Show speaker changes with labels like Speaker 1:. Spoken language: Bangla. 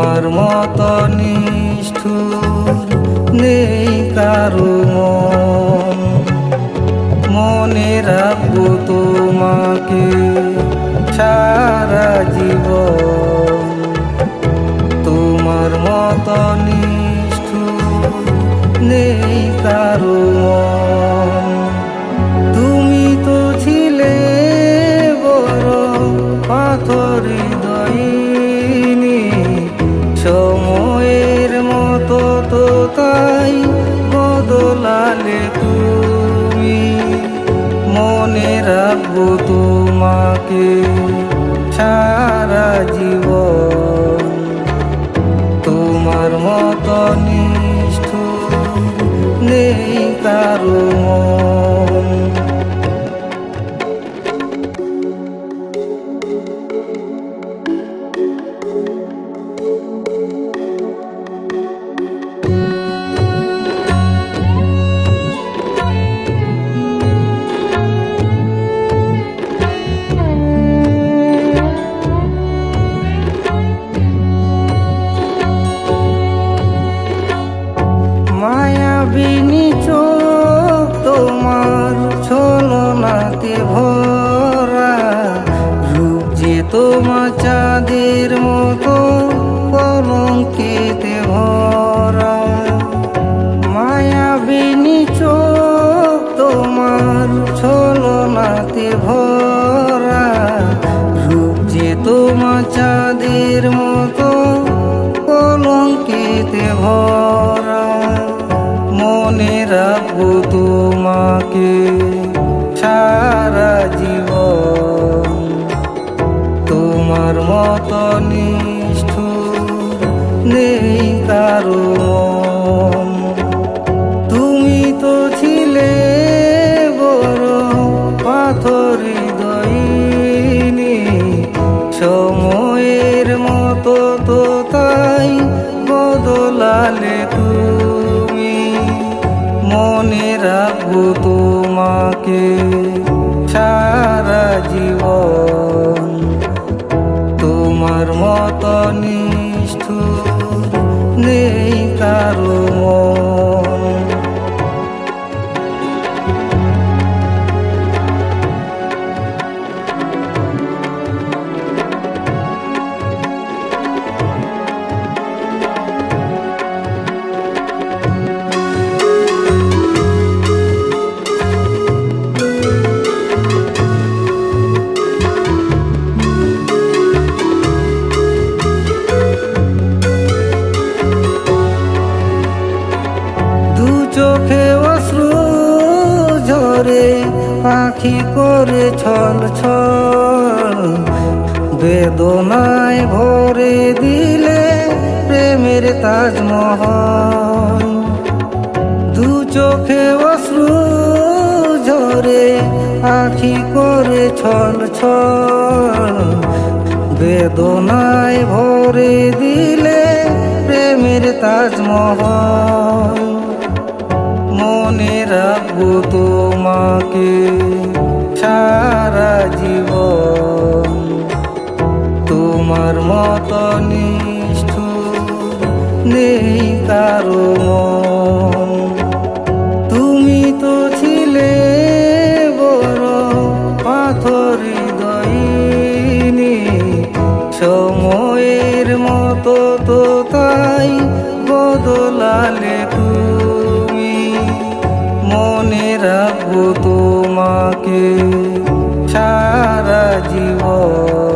Speaker 1: তোমার মতো নিষ্ঠুর নেই কারো মন। মনে রাখবো তোমাকে সারা জীবন। তোমার মতো নিষ্ঠুর নেই কারো মন। তুমি তো ছিলে বড় পাথর হৃদয়িনী, সময়ের মতো তো তাই বদলালে তুমি। মনে রাখবো তোমাকে সারা জীবন। তোমার মতো নিষ্ঠুর নেই কারো মন। মায়াবিনী চোখ তোমার ছলনাতে ভরা, রূপ যে তোমার চাঁদের মতো কলঙ্কেতে ভরা। মায়াবিনী চোখ তোমার ছলনাতে ভরা, রূপ যে তোমার চাঁদের মতো কলঙ্কেতে ভরা। মনে রাখবো তোমাকে সারা জীবন। তোমার মতো নিষ্ঠুর নেই কারো মন। তুমি তো ছিলে বড় পাথর হৃদয়িনী, সময়ের মতো তো তাই বদলালে তুমি। মনে রাখবো তোমাকে সারা জীবন। তোমার মতো নিষ্ঠুর নেই কারো মন। চোখে অশ্রু ঝরে পাখি করে ছল ছল, বেদনায় ভরে দিলে প্রেমের তাজমহল। দু চোখে অশ্রু ঝরে পাখি করে ছল ছল, বেদনায় ভরে দিলে প্রেমের তাজমহল। মনে রাখবো তোমাকে সারা জীবন। তোমার মতো নিষ্ঠুর নেই কারো মন। তুমি তো ছিলে বড় পাথর হৃদয়িনী, সময়ের মতো তো তাই বদলালে তুমি। মনে রাখবো তোমাকে সারা জীবন।